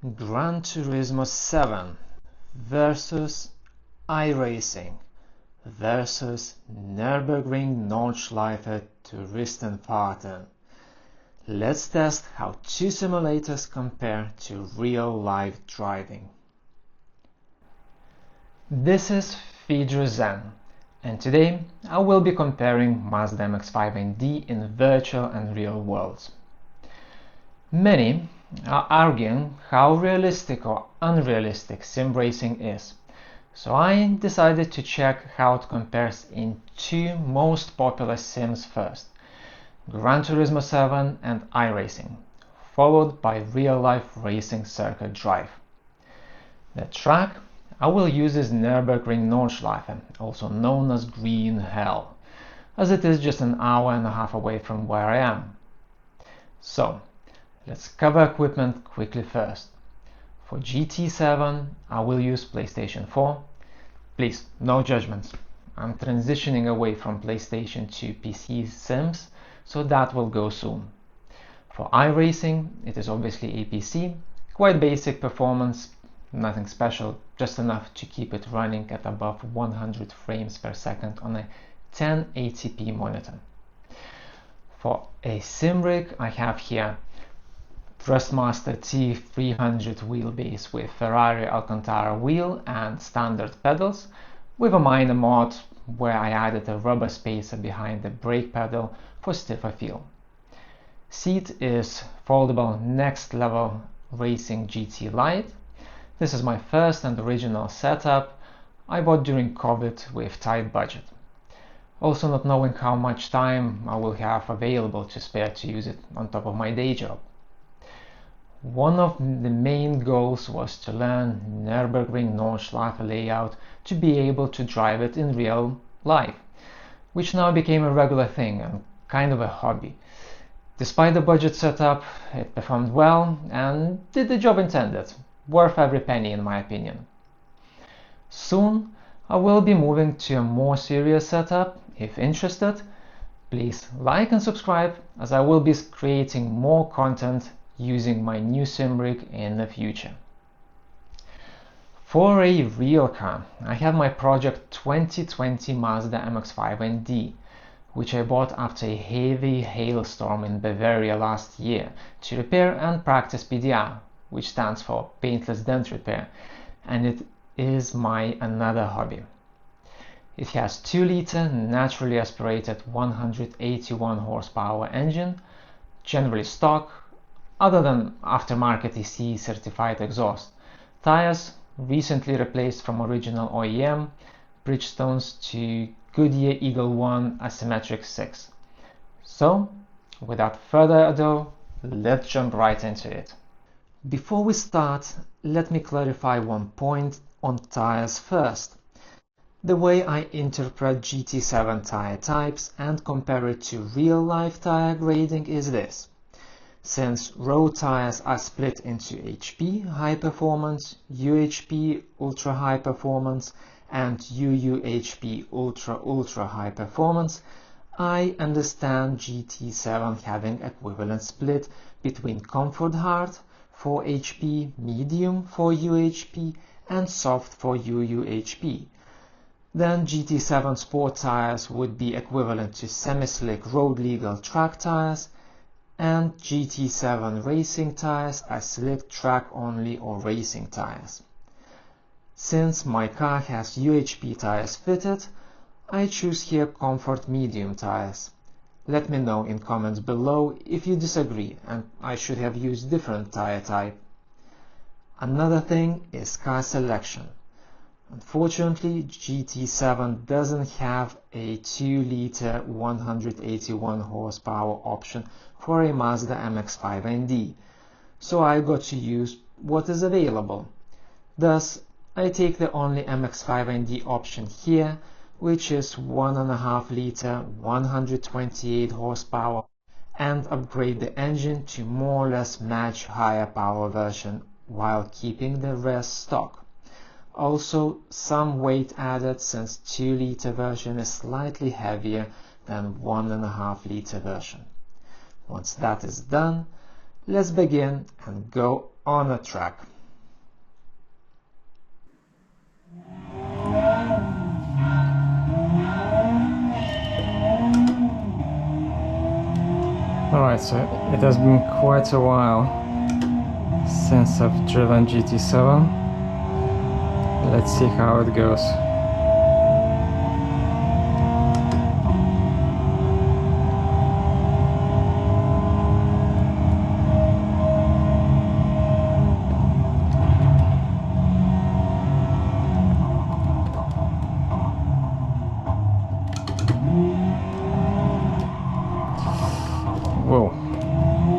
Gran Turismo 7 versus iRacing versus Nürburgring Nordschleife Touristenfahrten. Let's test how two simulators compare to real-life driving. This is Fidru Zen, and today I will be comparing Mazda MX-5 ND in virtual and real worlds. Many are arguing how realistic or unrealistic sim racing is, so I decided to check how it compares in two most popular sims first, Gran Turismo 7 and iRacing, followed by real-life racing circuit drive. The track I will use is Nürburgring Nordschleife, also known as Green Hell, as it is just an hour and a half away from where I am. So, let's cover equipment quickly first. For GT7, I will use PlayStation 4. Please, no judgments. I'm transitioning away from PlayStation to PC sims, so that will go soon. For iRacing, it is obviously a PC, quite basic performance, nothing special, just enough to keep it running at above 100 frames per second on a 1080p monitor. For a sim rig, I have here Thrustmaster T300 wheelbase with Ferrari Alcantara wheel and standard pedals, with a minor mod where I added a rubber spacer behind the brake pedal for stiffer feel. Seat is foldable Next Level Racing GT Lite. This is my first and original setup I bought during COVID with tight budget. Also not knowing how much time I will have available to spare to use it on top of my day job. One of the main goals was to learn Nürburgring Nordschleife layout to be able to drive it in real life, which now became a regular thing and kind of a hobby. Despite the budget setup, it performed well and did the job intended, worth every penny in my opinion. Soon I will be moving to a more serious setup. If interested, please like and subscribe, as I will be creating more content using my new sim rig in the future. For a real car, I have my Project 2020 Mazda MX-5 ND, which I bought after a heavy hailstorm in Bavaria last year to repair and practice PDR, which stands for Paintless Dent Repair, and it is my another hobby. It has 2-liter naturally aspirated 181 horsepower engine, generally stock, other than aftermarket EC certified exhaust, tires recently replaced from original OEM, Bridgestones to Goodyear Eagle 1 Asymmetric 6. So, without further ado, let's jump right into it. Before we start, let me clarify one point on tires first. The way I interpret GT7 tire types and compare it to real-life tire grading is this. Since road tires are split into HP high performance, UHP ultra high performance, and UUHP ultra high performance, I understand GT7 having equivalent split between comfort hard for HP, medium for UHP, and soft for UUHP. Then GT7 sport tires would be equivalent to semi-slick road legal track tires, and GT7 racing tires are slick track only or racing tires. Since my car has UHP tires fitted, I choose here comfort medium tires. Let me know in comments below if you disagree and I should have used different tire type. Another thing is car selection. Unfortunately, GT7 doesn't have a 2-liter 181 horsepower option for a Mazda MX-5 ND, so I got to use what is available. Thus, I take the only MX-5 ND option here, which is 1.5-liter 128 horsepower, and upgrade the engine to more or less match higher power version while keeping the rest stock. Also, some weight added since 2-liter version is slightly heavier than 1.5-liter version. Once that is done, let's begin and go on a track. Alright, so it has been quite a while since I've driven GT7. Let's see how it goes. Whoa,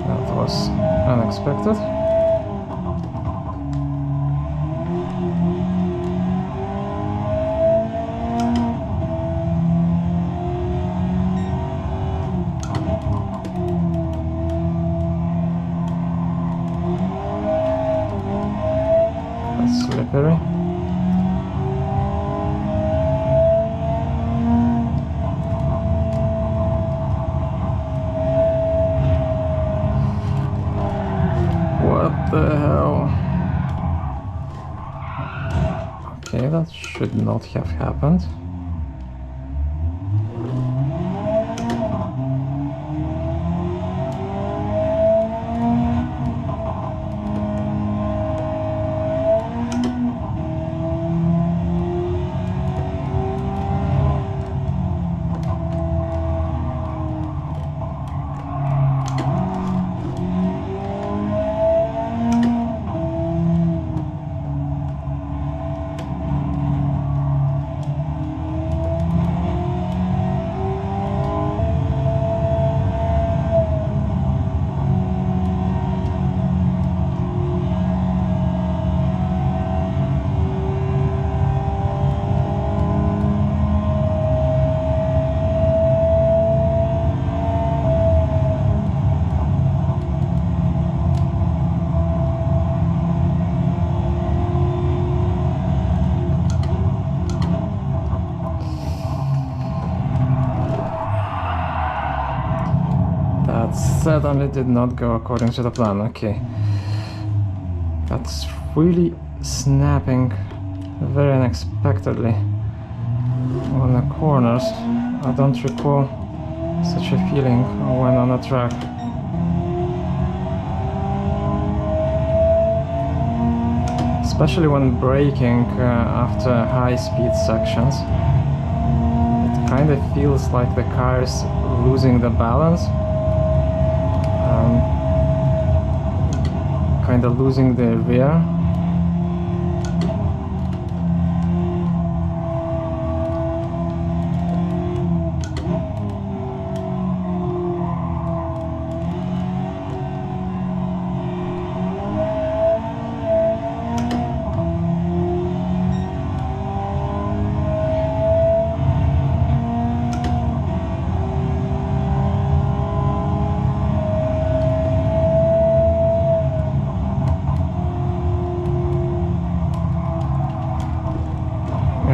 that was unexpected. That's slippery. What the hell? Okay, that should not have happened. Certainly did not go according to the plan. Okay, that's really snapping very unexpectedly on the corners. I don't recall such a feeling when on a track. Especially when braking after high-speed sections. It kind of feels like the car is losing the balance. Kind of losing the rear.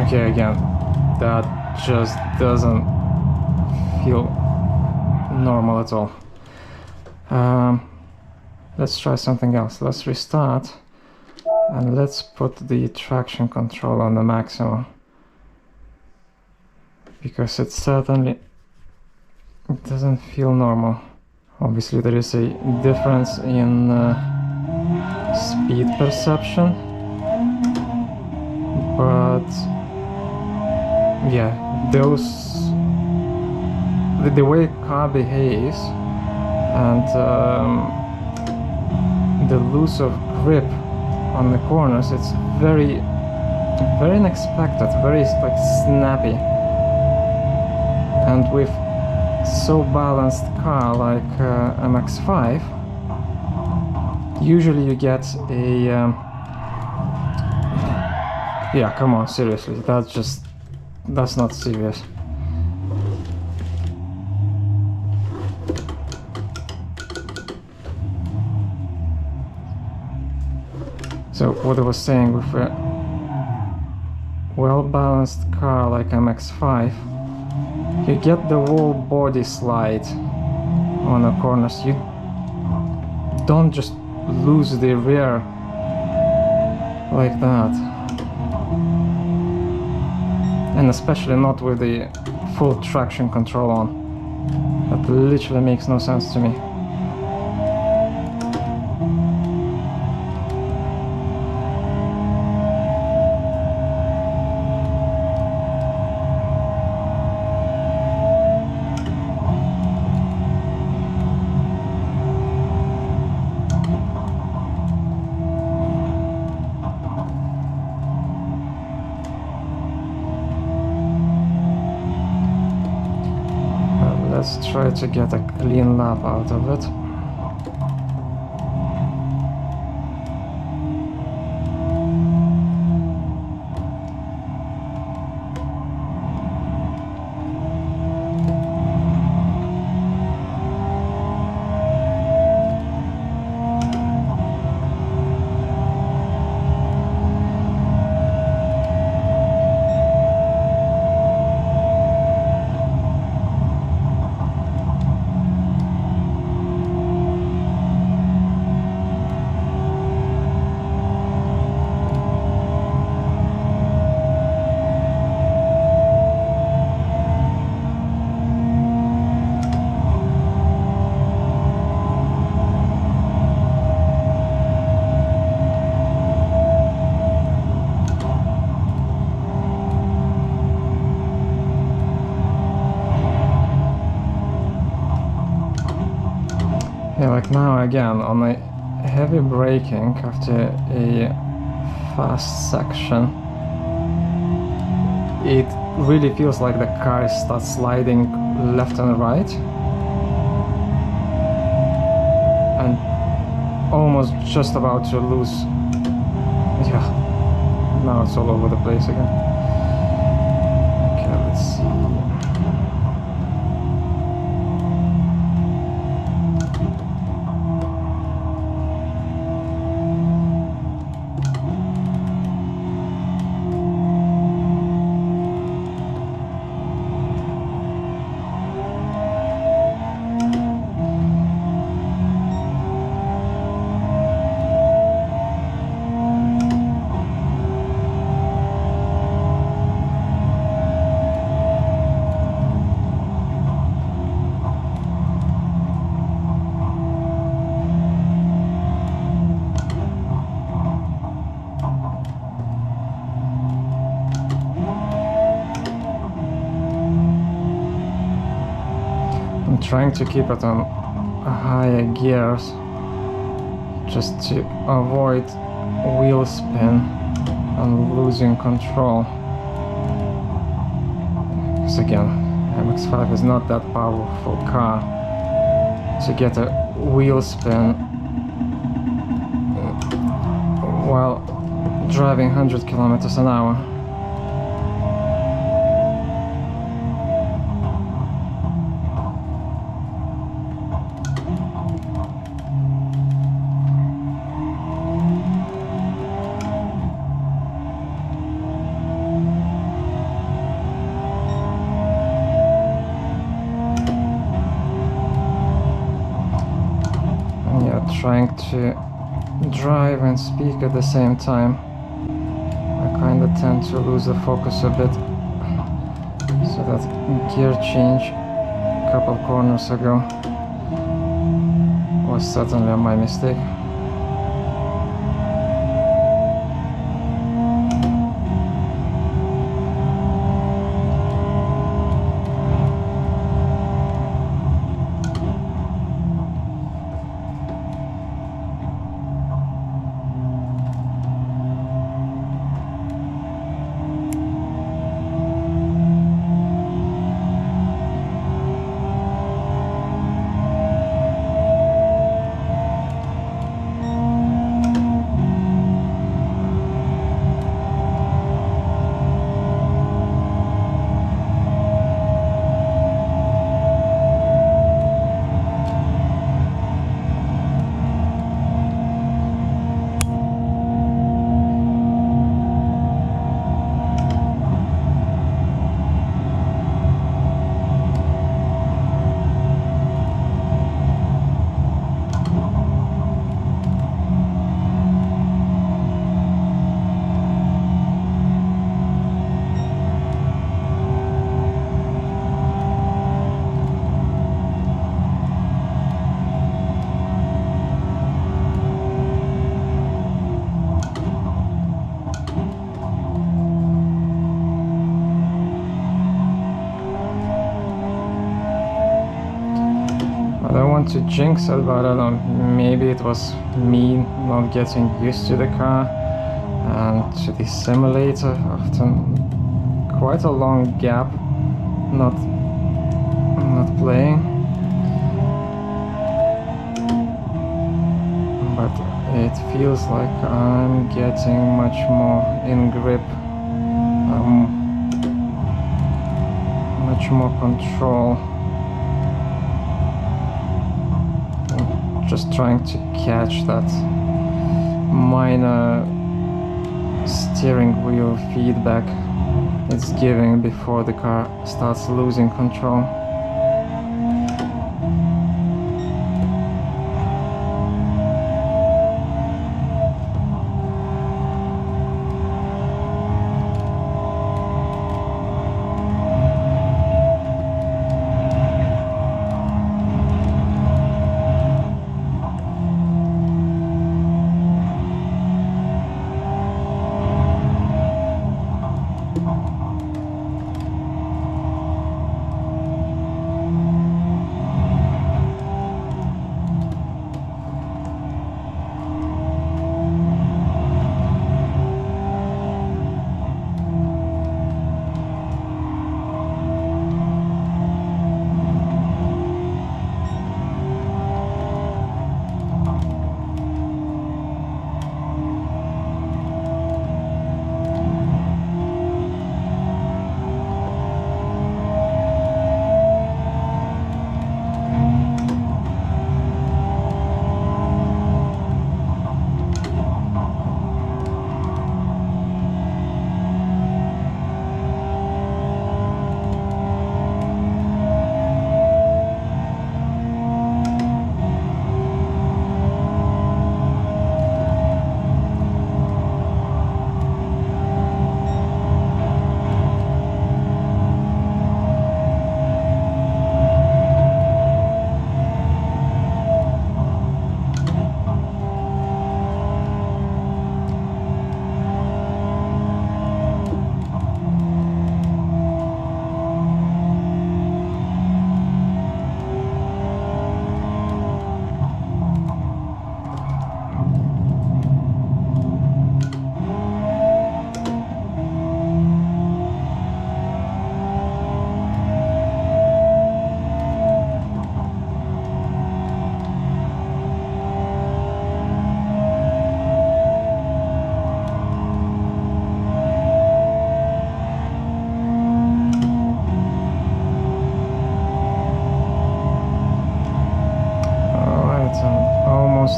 Okay, again, that just doesn't feel normal at all. Let's try something else. Let's restart and let's put the traction control on the maximum, because it certainly doesn't feel normal. Obviously there is a difference in speed perception, but yeah, the way car behaves and the loss of grip on the corners, it's very unexpected, very like snappy. And with so balanced car like MX-5, usually you get a yeah, come on, seriously, that's not serious. So what I was saying, with a well-balanced car like MX-5, you get the whole body slide on the corners. You don't just lose the rear like that. and especially not with the full traction control on. That literally makes no sense to me. Let's try to get a clean lap out of it. Yeah, like now again, on a heavy braking after a fast section, it really feels like the car starts sliding left and right, and almost just about to lose. Yeah, now it's all over the place again. Okay, let's see. Trying to keep it on higher gears just to avoid wheel spin and losing control, because again, MX-5 is not that powerful car to get a wheel spin while driving 100 kilometers an hour. Trying to drive and speak at the same time, I kind of tend to lose the focus a bit. So that gear change a couple corners ago was certainly my mistake. want to jinx it, but I don't know, maybe it was me not getting used to the car and to the simulator after quite a long gap not playing. But it feels like I'm getting much more in grip, much more control. I'm just trying to catch that minor steering wheel feedback it's giving before the car starts losing control.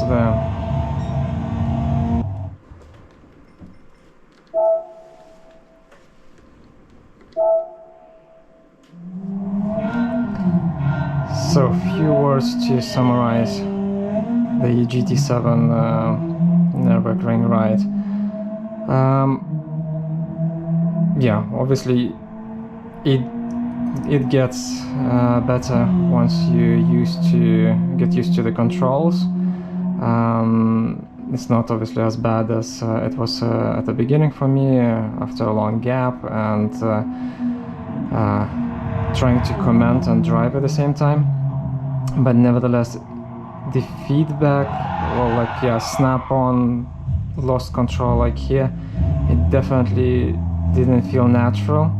There. So, a few words to summarize the GT7 Nürburgring ride. Yeah, obviously it gets better once you get used to the controls. It's not obviously as bad as it was at the beginning for me after a long gap and trying to comment and drive at the same time. But nevertheless, the feedback, or like, yeah, snap-on, lost control like here, it definitely didn't feel natural.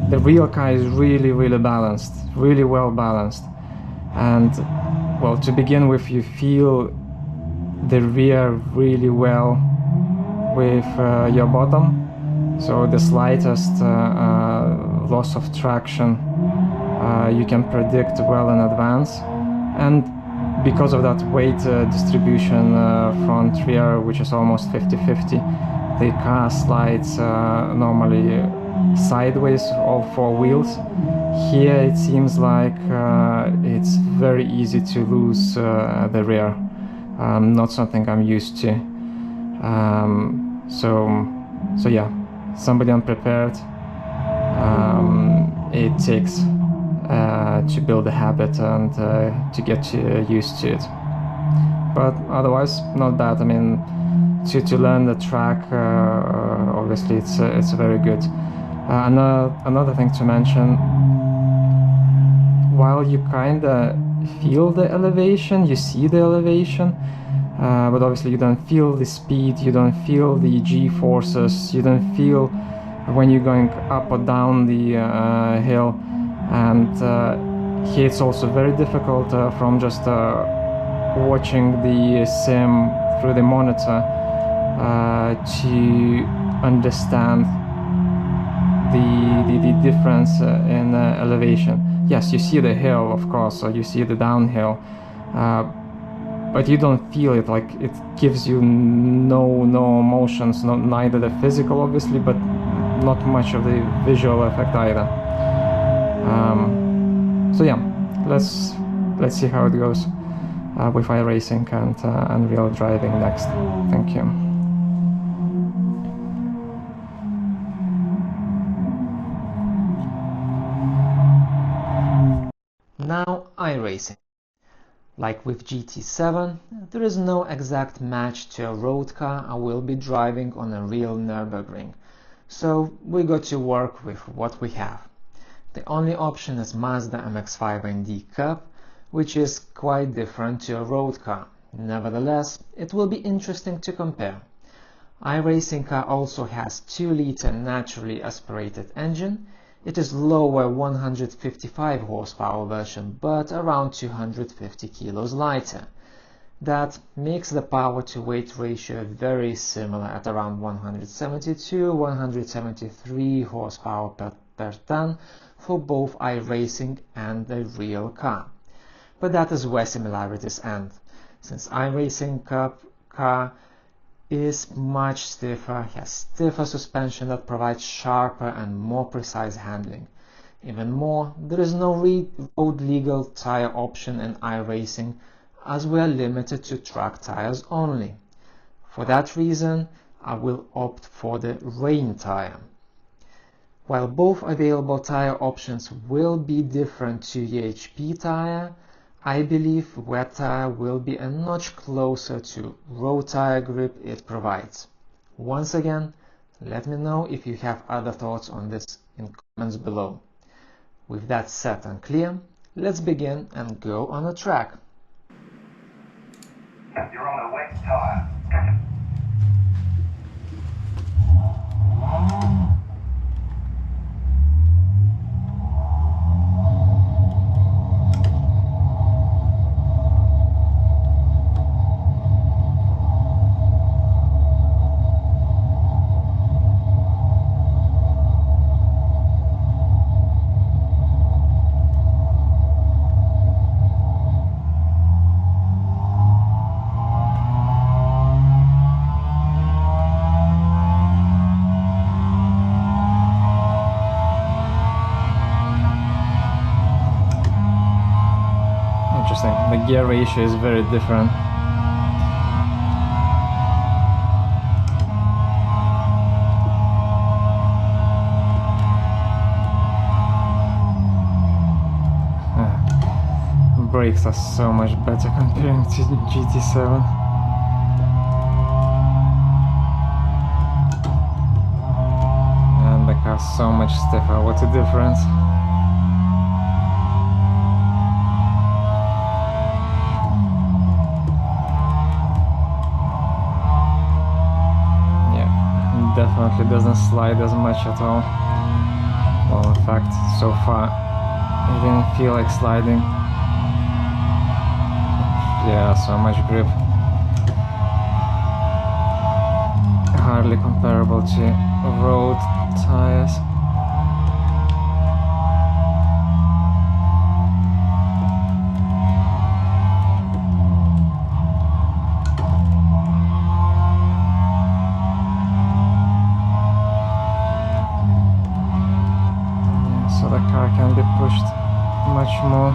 The real car is really balanced, really well balanced. And well, to begin with, you feel the rear really well with your bottom, so the slightest loss of traction you can predict well in advance. And because of that weight distribution front rear, which is almost 50-50, the car slides normally sideways, all four wheels. Here it seems like it's very easy to lose the rear, not something I'm used to. So yeah, somebody unprepared, it takes to build a habit and to get used to it. But otherwise, not bad. I mean, to learn the track, obviously it's very good. Another thing to mention, while you kinda feel the elevation, you see the elevation, but obviously you don't feel the speed, you don't feel the G-forces, you don't feel when you're going up or down the hill. And here it's also very difficult from just watching the sim through the monitor to understand the difference in elevation. Yes, you see the hill, of course, or you see the downhill, but you don't feel it. Like, it gives you no emotions, neither the physical, obviously, but not much of the visual effect either. So yeah, let's see how it goes with iRacing and real driving next. Thank you. Now iRacing. Like with GT7, there is no exact match to a road car I will be driving on a real Nürburgring, so we got to work with what we have. The only option is Mazda MX-5 ND Cup, which is quite different to a road car. Nevertheless, it will be interesting to compare. iRacing car also has 2-liter naturally aspirated engine. It is lower 155 horsepower version, but around 250 kilos lighter. That makes the power to weight ratio very similar at around 172-173 horsepower per ton for both iRacing and the real car. But that is where similarities end, since iRacing car is much stiffer, has stiffer suspension that provides sharper and more precise handling. Even more, there is no road legal tire option in iRacing, as we are limited to track tires only. For that reason, I will opt for the rain tire. While both available tire options will be different to EHP tire, I believe wet tire will be a notch closer to road tire grip it provides. Once again, let me know if you have other thoughts on this in comments below. With that set and clear, let's begin and go on a track. You're on a wet tire. Interesting. The gear ratio is very different. Brakes are so much better comparing to GT7. And the car's so much stiffer. What a difference. Definitely doesn't slide as much at all. Well, in fact, so far it didn't feel like sliding. Yeah, so much grip. Hardly comparable to road tires. So the car can be pushed much more.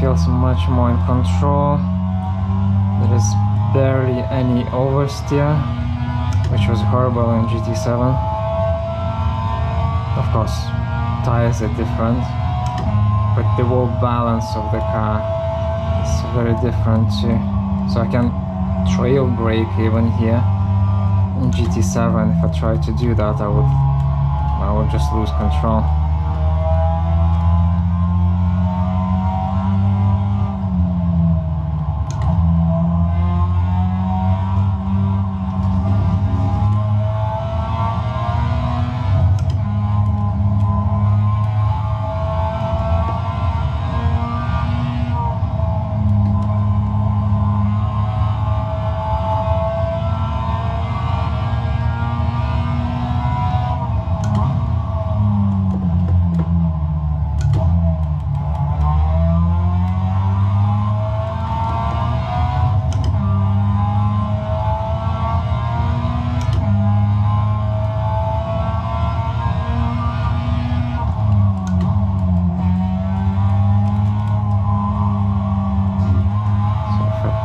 feels much more in control. There is barely any oversteer, which was horrible in GT7. Of course, tires are different, but the whole balance of the car is very different too. So I can trail brake even here. In GT7, if I try to do that, I would just lose control.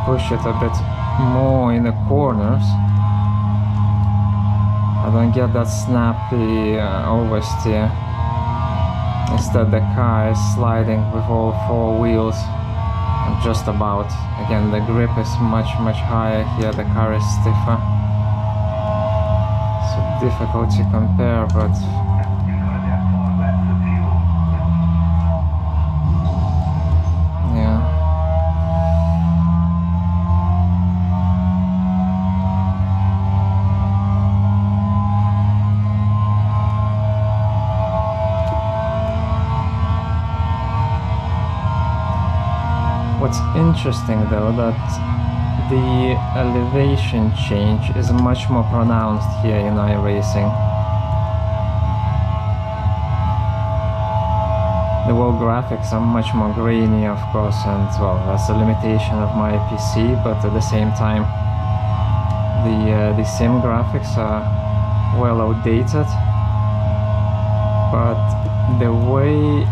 Push it a bit more in the corners, I don't get that snappy oversteer. Instead the car is sliding with all four wheels just about. Again, the grip is much higher here, the car is stiffer. So difficult to compare, but what's interesting though, that the elevation change is much more pronounced here in iRacing. The world graphics are much more grainy, of course, and well, that's a limitation of my PC, but at the same time the sim graphics are well outdated, but the way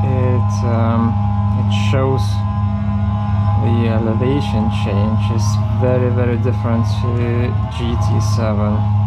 it shows the elevation change is very different to GT7.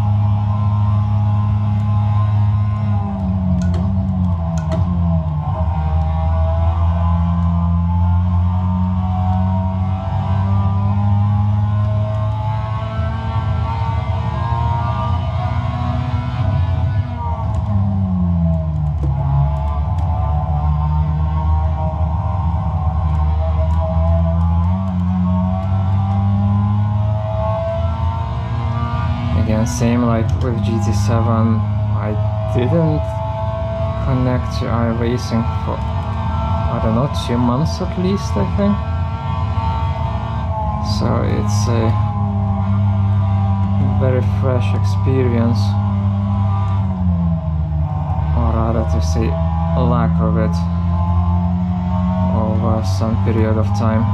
Same like with GT7, I didn't connect to iRacing for, I don't know, 2 months at least, I think. So it's a very fresh experience, or rather to say lack of it, over some period of time.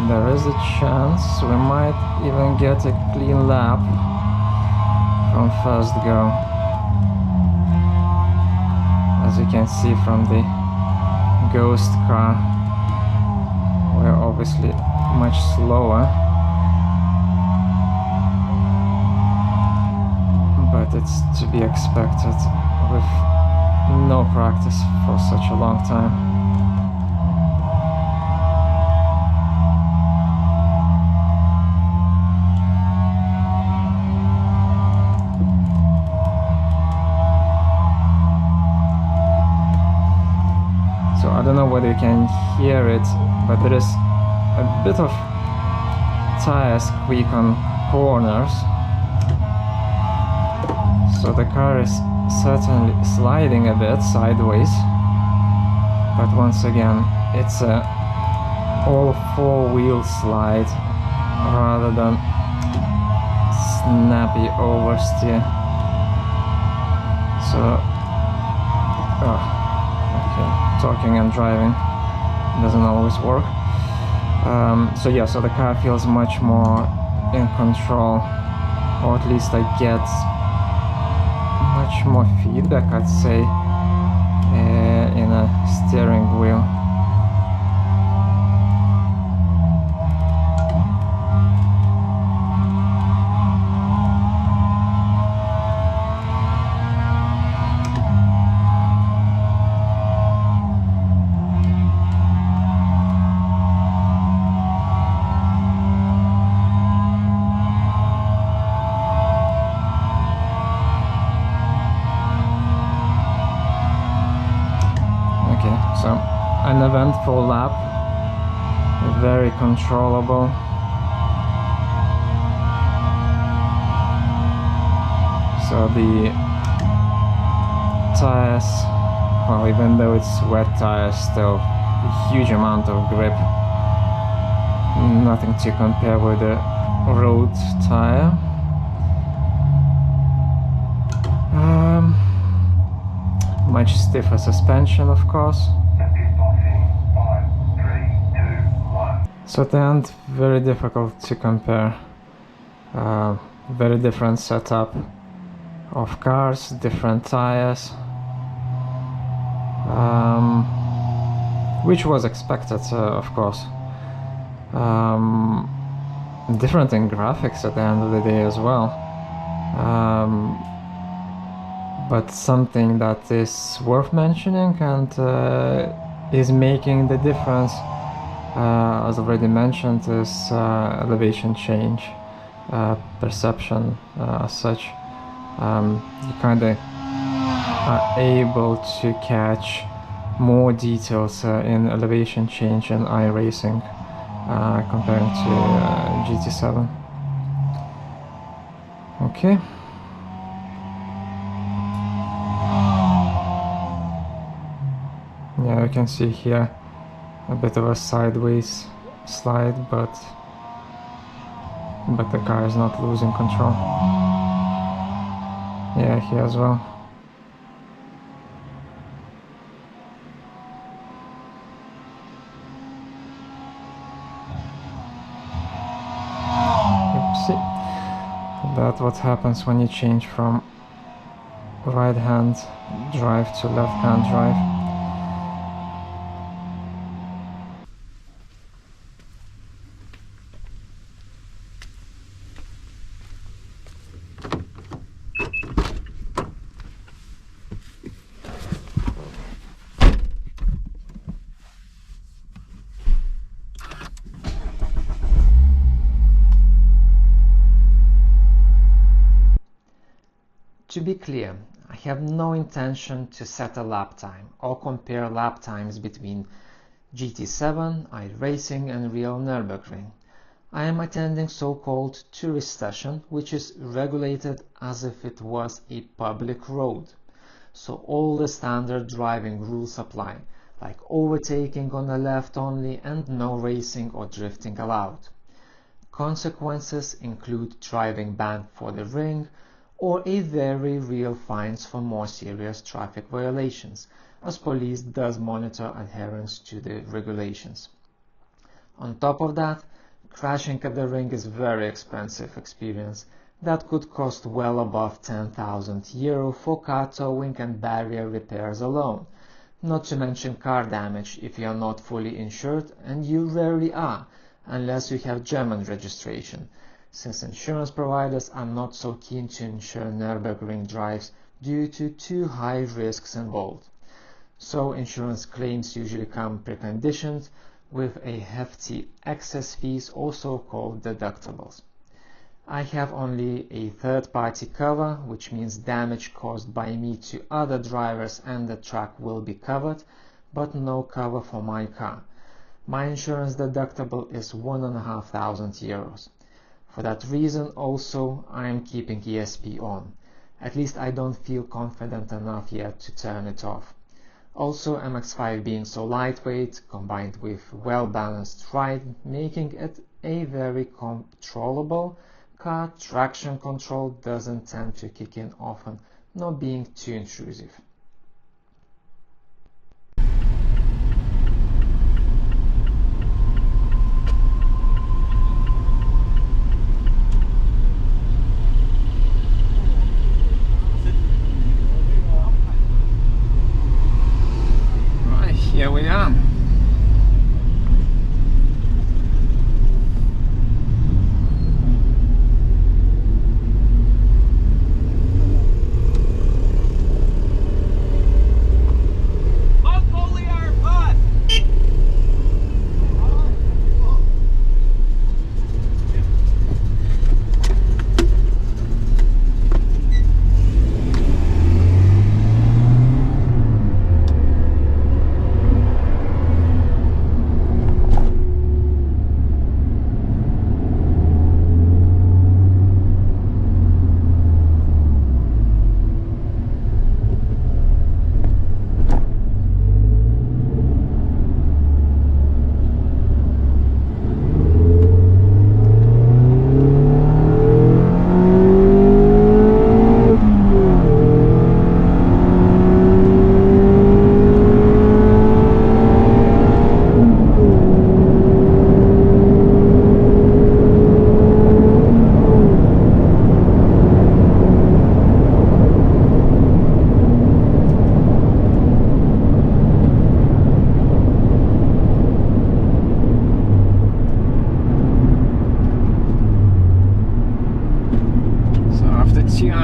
There is a chance we might even get a clean lap from first go. As you can see from the ghost car, we're obviously much slower, but it's to be expected with no practice for such a long time. I don't know whether you can hear it, but there is a bit of tire squeak on corners. So the car is certainly sliding a bit sideways, but once again it's a all four-wheel slide rather than snappy oversteer. So talking and driving doesn't always work. So yeah, so the car feels much more in control, or at least I get much more feedback, I'd say, in a steering wheel. So an eventful lap, very controllable. So the tires, well, even though it's wet tires, still a huge amount of grip. Nothing to compare with the road tire. Much stiffer suspension, of course. So at the end, very difficult to compare. Very different setup of cars, different tires, which was expected, of course. Different in graphics at the end of the day as well. But something that is worth mentioning and is making the difference, as already mentioned, is elevation change, perception as such. You kind of are able to catch more details in elevation change in iRacing comparing to GT7. Okay. Yeah, you can see here a bit of a sideways slide, but the car is not losing control. Yeah, here as well. Oopsie. That's what happens when you change from right hand drive to left hand drive. To be clear, I have no intention to set a lap time or compare lap times between GT7 iRacing and real Nürburgring. I am attending so-called tourist session, which is regulated as if it was a public road. So all the standard driving rules apply, like overtaking on the left only and no racing or drifting allowed. Consequences include driving ban for the ring, or a very real fines for more serious traffic violations, as police does monitor adherence to the regulations. On top of that, crashing at the ring is very expensive experience that could cost well above 10,000 euro for car towing and barrier repairs alone, not to mention car damage if you are not fully insured, and you rarely are, unless you have German registration, since insurance providers are not so keen to insure Nürburgring drives due to too high risks involved. So insurance claims usually come preconditioned with a hefty excess fees, also called deductibles. I have only a third-party cover, which means damage caused by me to other drivers and the track will be covered, but no cover for my car. My insurance deductible is 1,500 euros. For that reason also I am keeping ESP on. At least I don't feel confident enough yet to turn it off. Also MX-5 being so lightweight, combined with well-balanced ride, making it a very controllable car, traction control doesn't tend to kick in often, not being too intrusive.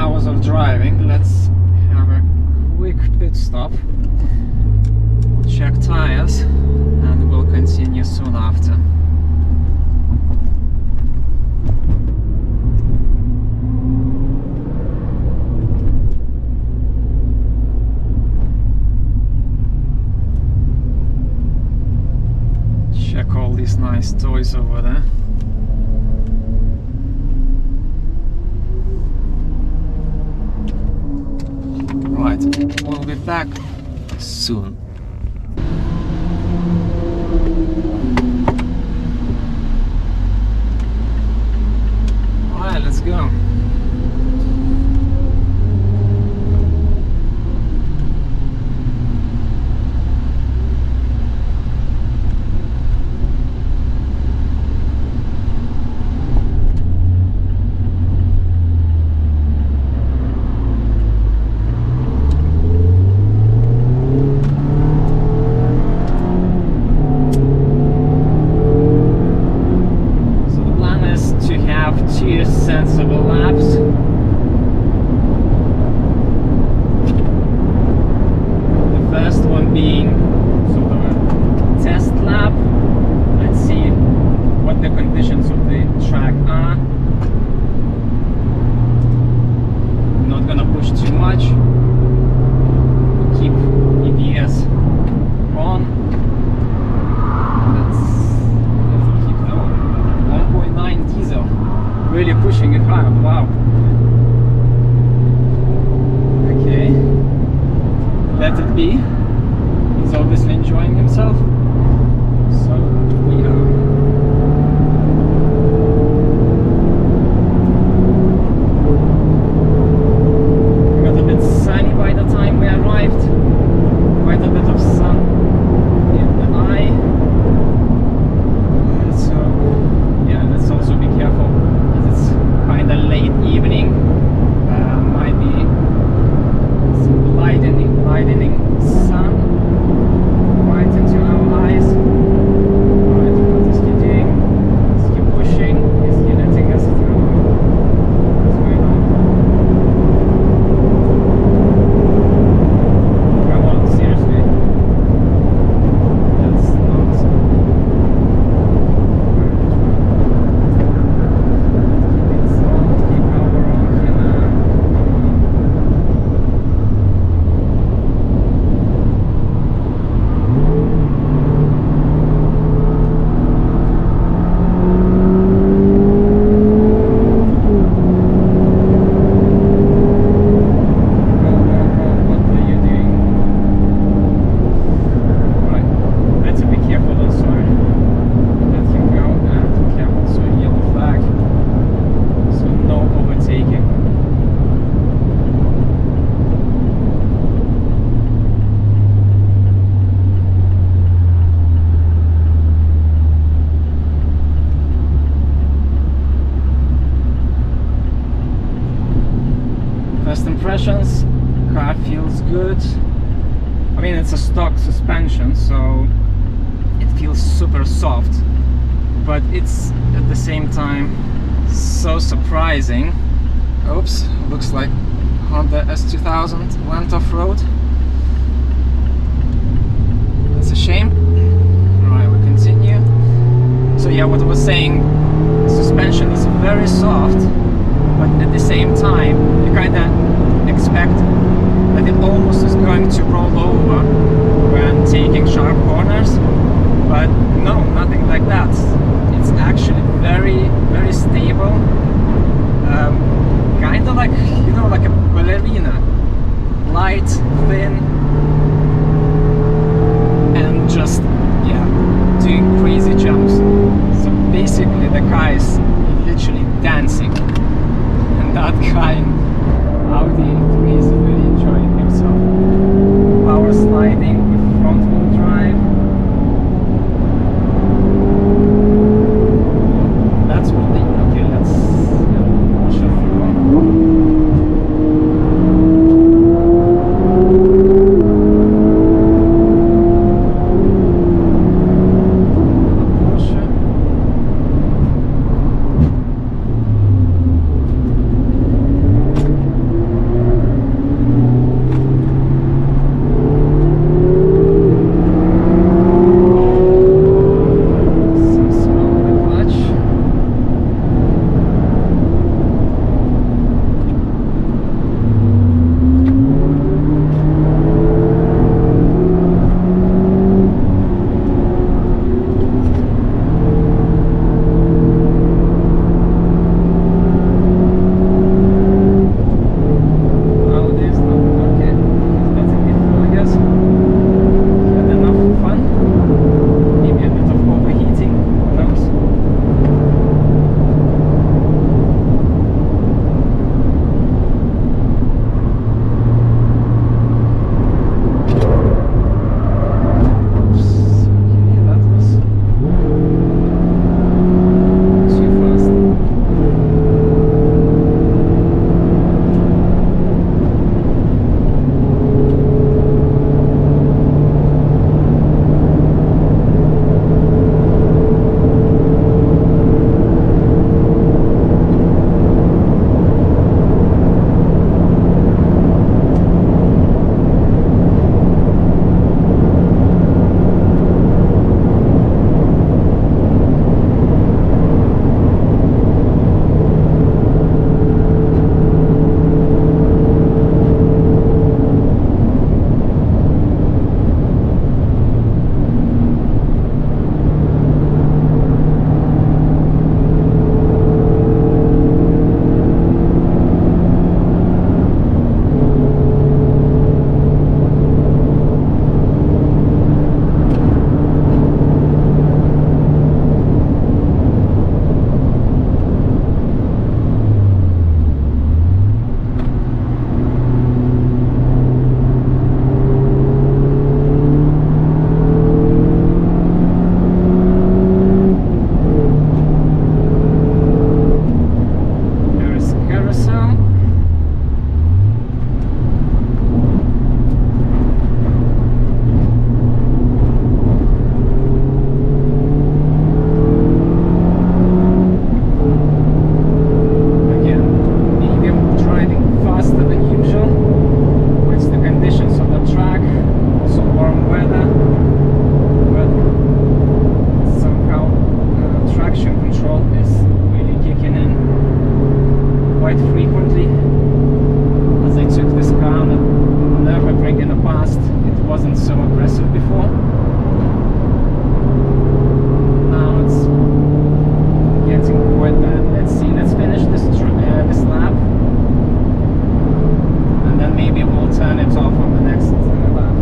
hours of driving, let's have a quick pit stop, check tires, and we'll continue soon after. Check all these nice toys over there. Right, we'll be back soon. Alright, let's go. Sensible laps. The first one being sort of a test lap. Let's see what the conditions of the track are. Not gonna push too much. Keep EPS on. Let's keep the 1.9 diesel. Really pushing it hard, wow. Okay, let it be. He's obviously enjoying himself. So we are. Got a bit sunny by the time we arrived. Quite a bit of sun in the eye. So yeah, let's also be careful. Kind of late evening, might be some lightening sun right into our eyes. Right, what is he doing? Is he pushing? Is he letting us through? What's going on? Come on, seriously. That's not. Impressions, car feels good. I mean, it's a stock suspension, so it feels super soft, but it's at the same time so surprising. Oops, looks like Honda S2000 went off-road. That's a shame. Alright, we continue. So yeah, what I was saying, suspension is very soft, but at the same time you kind of expect that it almost is going to roll over when taking sharp corners, but no, nothing like that. It's actually very, very stable, kind of like, you know, like a ballerina, light, thin, and just, yeah, doing crazy jumps. So basically the car is literally dancing, and that kind Audi A3 is really enjoying himself. Power sliding with front wheel drive. That's really okay. Let's push it through. quite frequently, as I took this car on a Nürburgring in the past. It wasn't so aggressive before. Now it's getting quite bad. Let's see, let's finish this lap, and then maybe we'll turn it off on the next lap.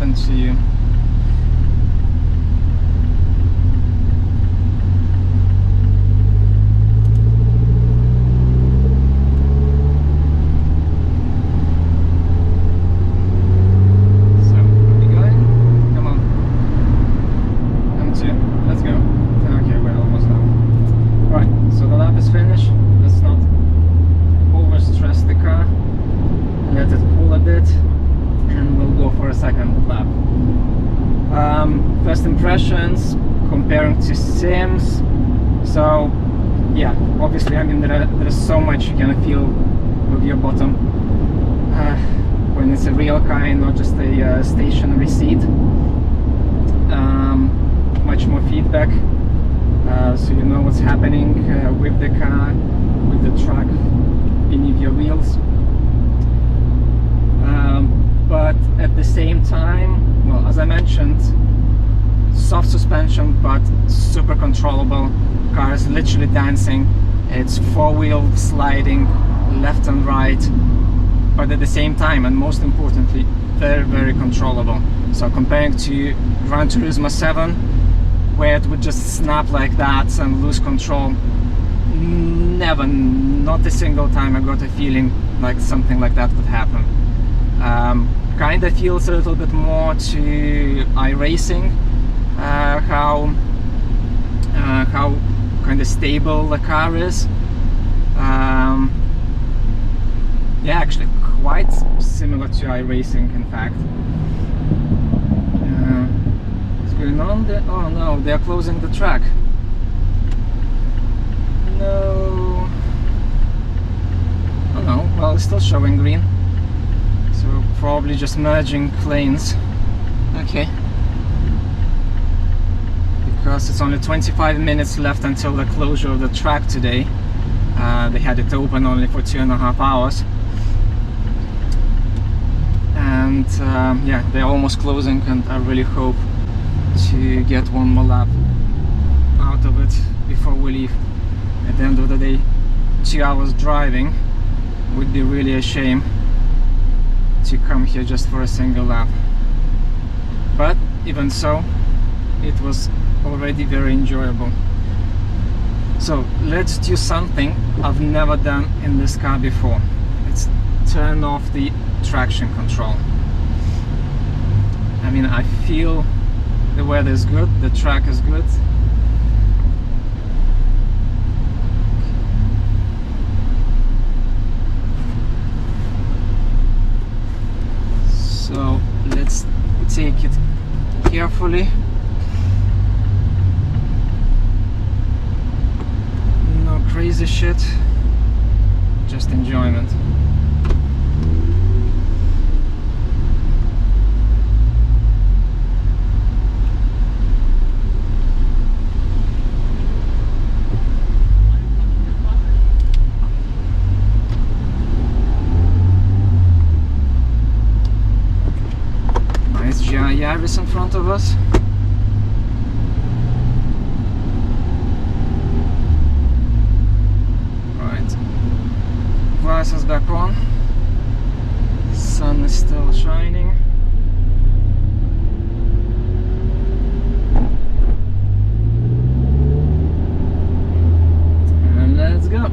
To you. So, are we going? Come on. Come to. Let's go. Okay, we're almost done. Right, so the lap is finished. Let's not overstress the car. Let it cool a bit. And we'll go for a second lap. First impressions comparing to sims. So yeah, obviously, I mean, there's so much you can feel with your bottom when it's a real car and not just a stationary seat. Much more feedback, so you know what's happening with the car, with the truck beneath your wheels. But at the same time, well, as I mentioned, soft suspension but super controllable. Car is literally dancing. It's four-wheel sliding left and right, but at the same time, and most importantly, very, very controllable. So comparing to Gran Turismo 7, where it would just snap like that and lose control, never, not a single time I got a feeling like something like that could happen. Kind of feels a little bit more to iRacing, how kind of stable the car is. Yeah, actually quite similar to iRacing, in fact. What's going on there? Oh no, they're closing the track. No. Oh no, well, it's still showing green. So probably just merging lanes. Okay. Because it's only 25 minutes left until the closure of the track today. They had it open only for 2.5 hours. And yeah, they're almost closing, and I really hope to get one more lap out of it before we leave. At the end of the day, 2 hours driving would be really a shame. to come here just for a single lap. But even so, it was already very enjoyable. So let's do something I've never done in this car before. Let's turn off the traction control. I mean, I feel the weather is good, the track is good. So let's take it carefully. No crazy shit, just enjoyment. Nice GT iRacing in front of us. Is back on. The sun is still shining. And let's go.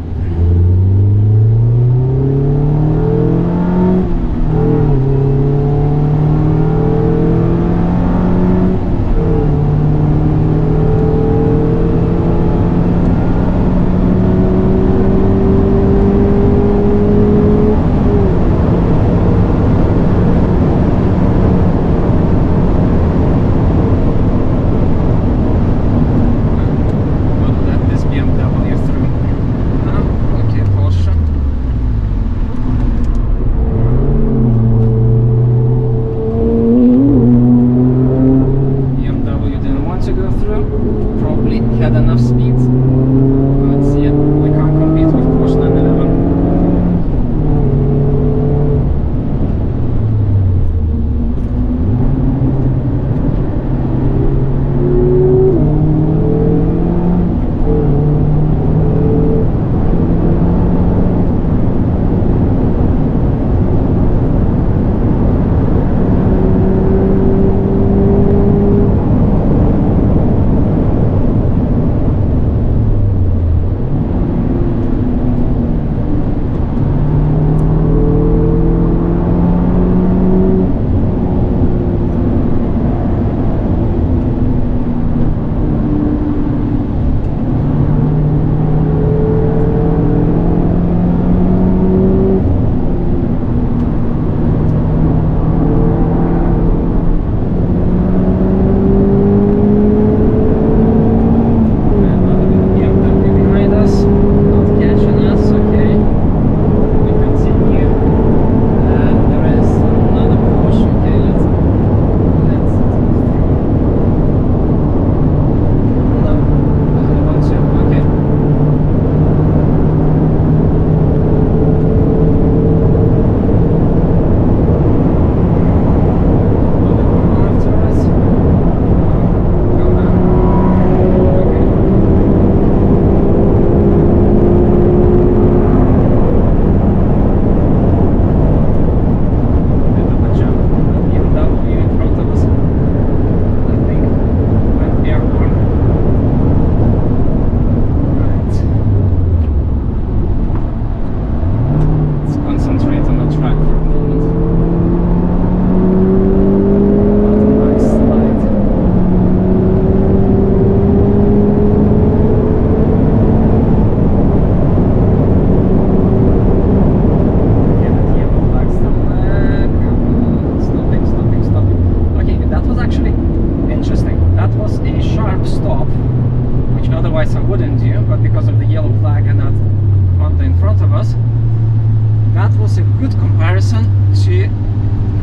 good comparison to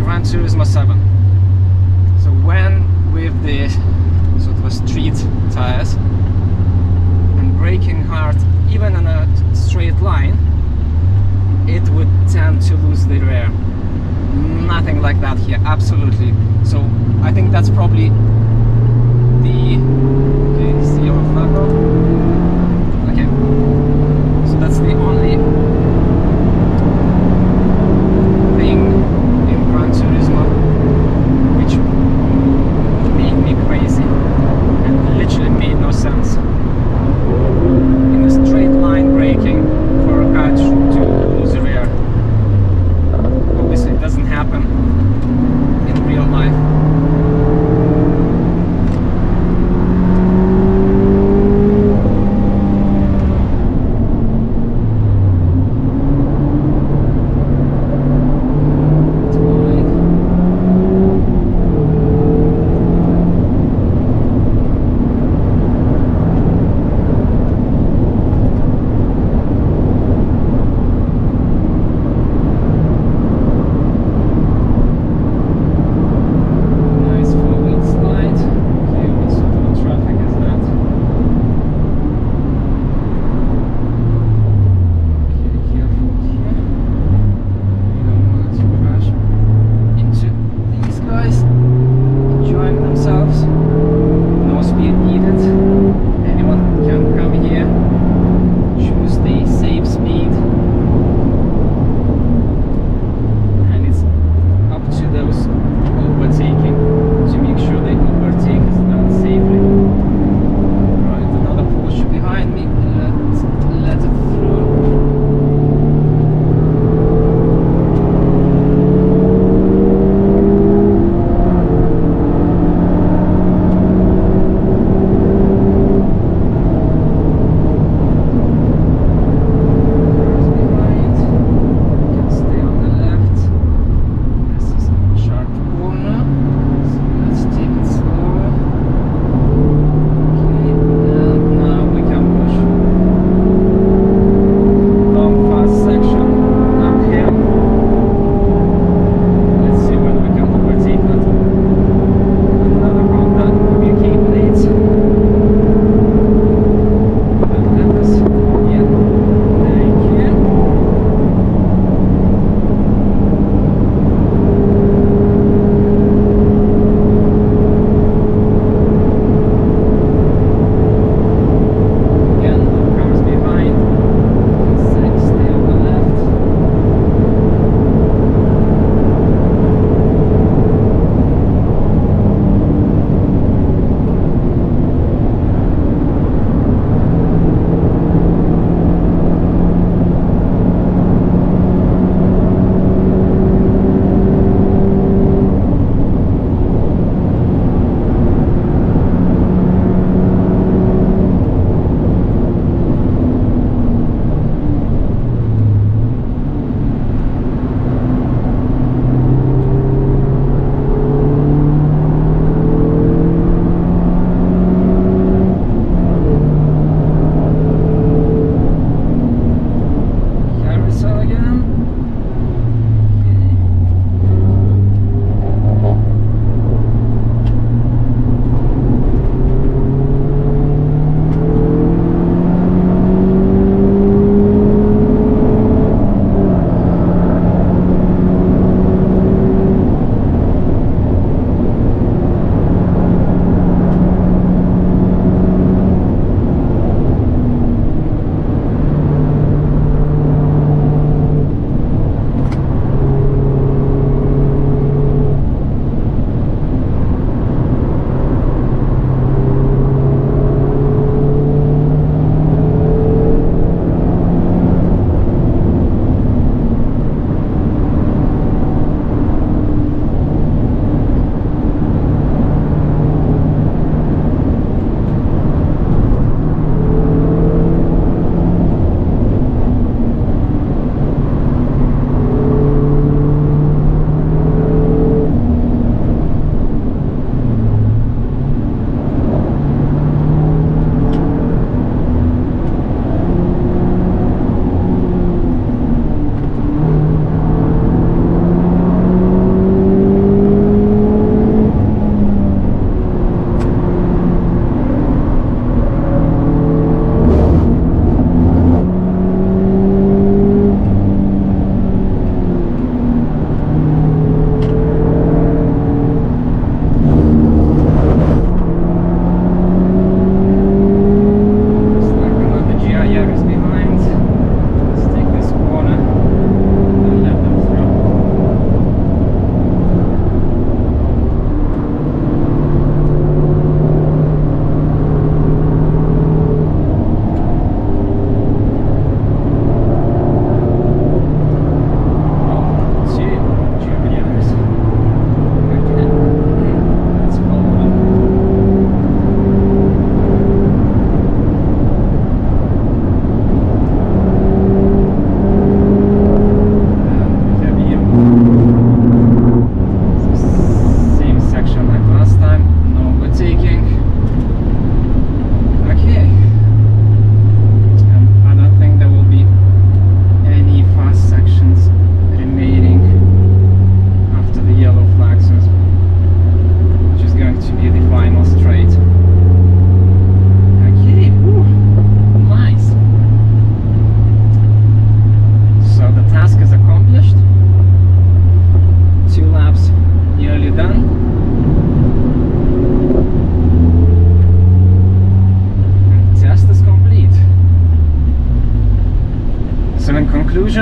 Gran Turismo 7. So when with the sort of street tires and braking hard even on a straight line, it would tend to lose the rear. Nothing like that here, absolutely. So I think that's probably the is the yellow flag on? Okay, so that's the only thing in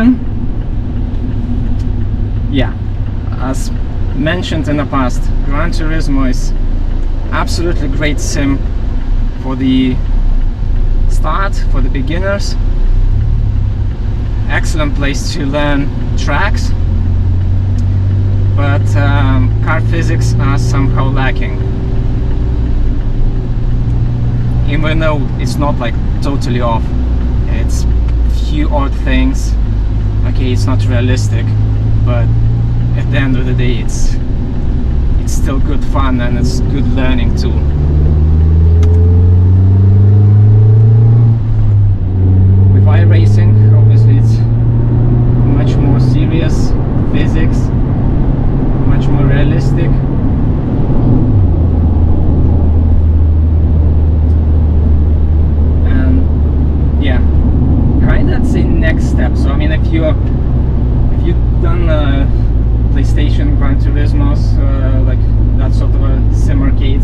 conclusion, yeah, as mentioned in the past, Gran Turismo is absolutely great sim for the start, for the beginners. Excellent place to learn tracks, but car physics are somehow lacking. Even though it's not like totally off, it's few odd things. Okay, it's not realistic, but at the end of the day, it's still good fun and it's good learning tool. With iRacing, obviously it's much more serious physics, much more realistic. And yeah, kinda I'd say next step. So I mean, if you've done PlayStation Gran Turismos, like that sort of a sim arcade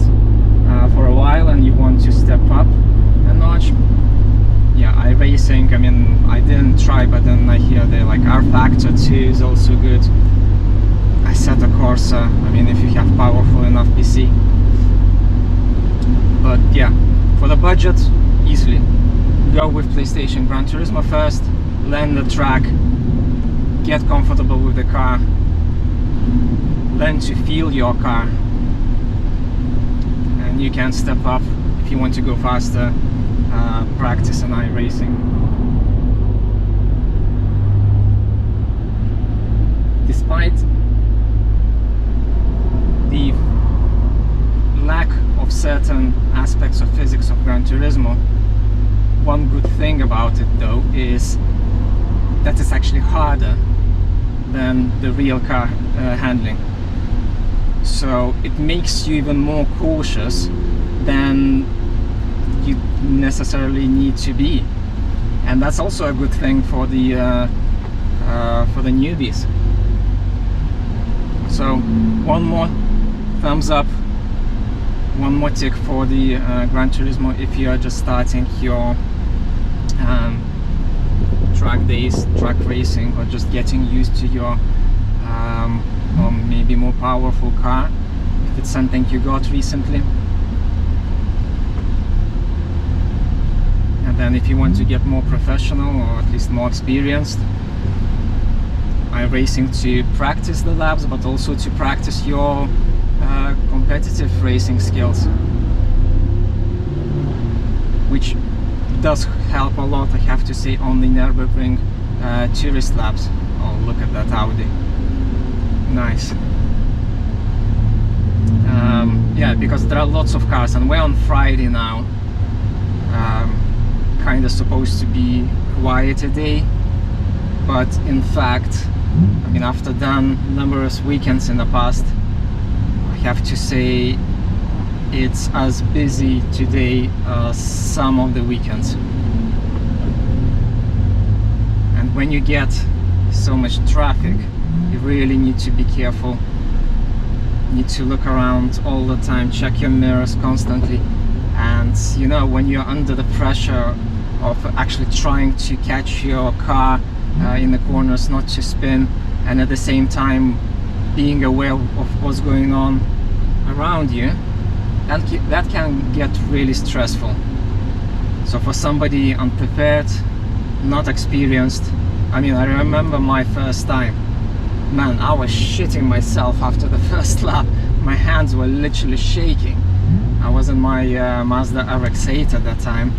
for a while, and you want to step up a notch, yeah, iRacing, I mean, I didn't try, but then I hear the like R Factor 2 is also good. Assetto Corsa, I mean, if you have powerful enough PC. But yeah, for the budget, easily go with PlayStation Gran Turismo first, learn the track, get comfortable with the car, learn to feel your car, and you can step up if you want to go faster, practice an iRacing. Despite the lack of certain aspects of physics of Gran Turismo, one good thing about it though is that it's actually harder than the real car handling. So it makes you even more cautious than you necessarily need to be, and that's also a good thing for the newbies. So one more thumbs up, one more tick for the Gran Turismo if you are just starting your track days, track racing, or just getting used to your or maybe more powerful car, if it's something you got recently. And then if you want to get more professional, or at least more experienced, iRacing to practice the laps, but also to practice your competitive racing skills, which does help a lot, I have to say, on the Nürburgring tourist laps. Oh, look at that Audi. Nice. Yeah, because there are lots of cars, and we're on Friday now. Kind of supposed to be quiet a day, but in fact, I mean, after done numerous weekends in the past, I have to say it's as busy today as some of the weekends. And when you get so much traffic, you really need to be careful. You need to look around all the time, check your mirrors constantly, and you know, when you're under the pressure of actually trying to catch your car in the corners, not to spin, and at the same time being aware of what's going on around you, that can get really stressful. So for somebody unprepared, not experienced, I mean, I remember my first time, man, I was shitting myself after the first lap. My hands were literally shaking. I was in my Mazda MX-5 at that time.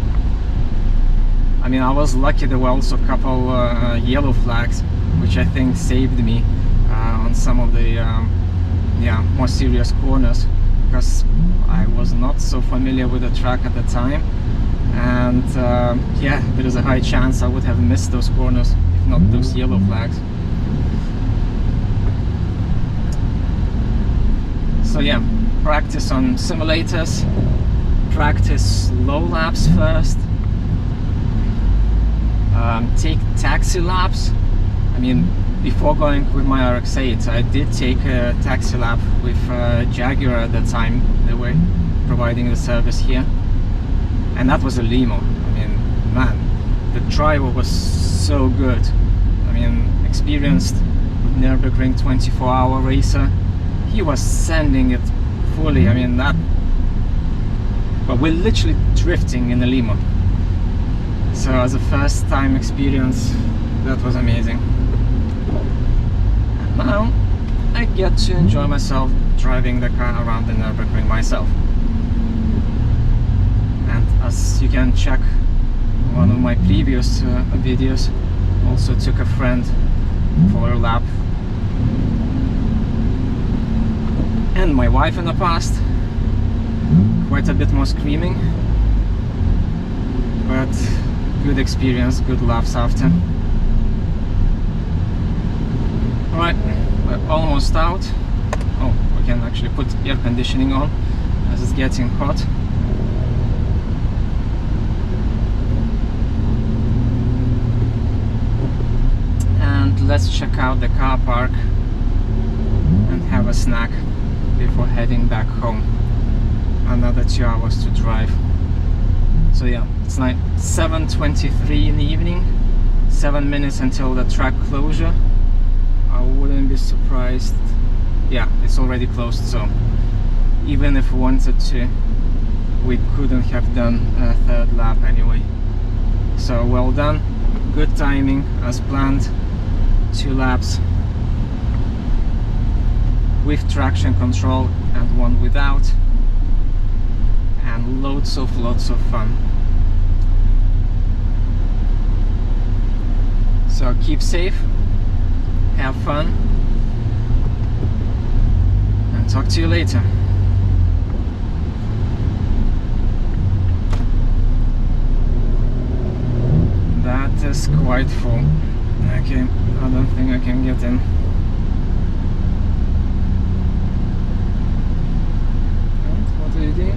I mean, I was lucky there were also a couple yellow flags, which I think saved me on some of the yeah, more serious corners, because I was not so familiar with the track at the time, and yeah, there is a high chance I would have missed those corners if not those yellow flags. So yeah, practice on simulators, practice low laps first, take taxi laps. I mean, before going with my RX-8, I did take a taxi lap with Jaguar at the time. They were providing the service here, and that was a limo. I mean, man, the driver was so good. I mean, experienced Nürburgring 24-hour racer. He was sending it fully. I mean, that, but we're literally drifting in a limo. So as a first time experience, that was amazing. And now I get to enjoy myself driving the car around the Nürburgring myself. And as you can check, one of my previous videos, also took a friend for a lap, and my wife in the past. Quite a bit more screaming, but good experience, good laughs after. Alright, we're almost out. Oh, we can actually put air conditioning on as it's getting hot. And let's check out the car park and have a snack before heading back home. Another 2 hours to drive. So yeah, it's like 7:23 in the evening, 7 minutes until the track closure. I wouldn't be surprised. Yeah, it's already closed, so even if we wanted to, we couldn't have done a third lap anyway. So well done, good timing as planned. 2 laps with traction control and 1 without, and lots of fun. So keep safe, have fun, and talk to you later. That is quite full. Okay, I don't think I can get in. And what do you do?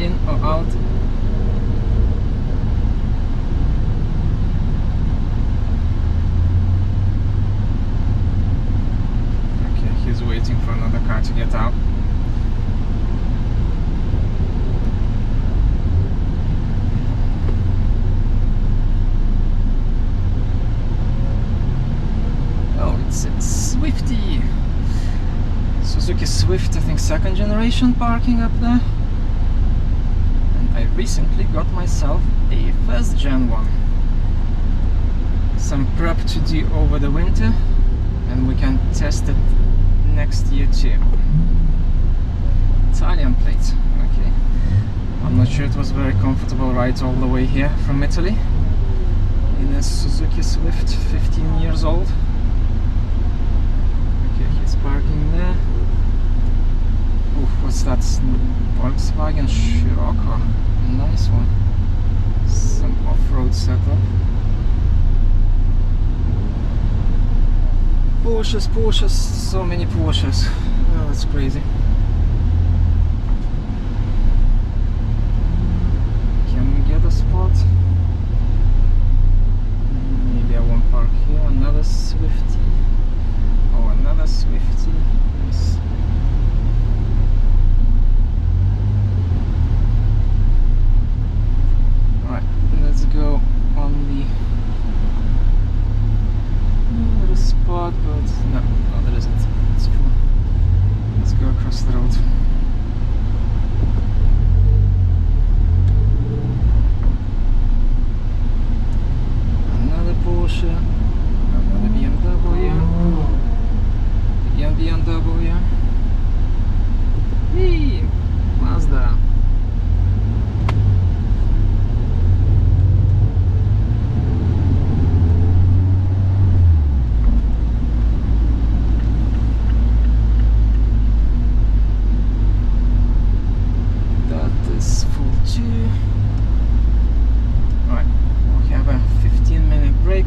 In or out? Okay, he's waiting for another car to get out. It's Swifty! Suzuki Swift, I think 2nd generation parking up there. And I recently got myself a 1st gen one. Some prep to do over the winter, and we can test it next year too. Italian plate, okay. I'm not sure it was very comfortable ride all the way here from Italy in a Suzuki Swift, 15 years old. Parking there. Oof, what's that? Volkswagen Scirocco. Nice one. Some off-road setup. Porsches, so many Porsches. Oh, that's crazy. Can we get a spot? Maybe I won't park here. Another Swifty. Oh, another Swifty. Nice. Alright, let's go on the little spot, but no, there isn't. It's full. Let's go across the road. Another Porsche, another BMW. BMW. Hey, Mazda. That is full too. Alright, we'll have a 15-minute break,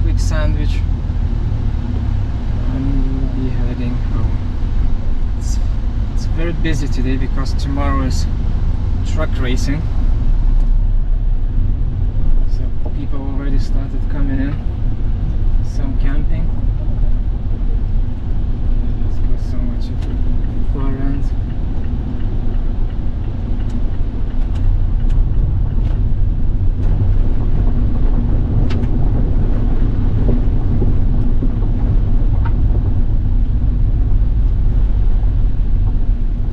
quick sandwich, and we'll be heading home. It's very busy today because tomorrow is truck racing, so people already started coming in, some camping. Let's go somewhere to the far end.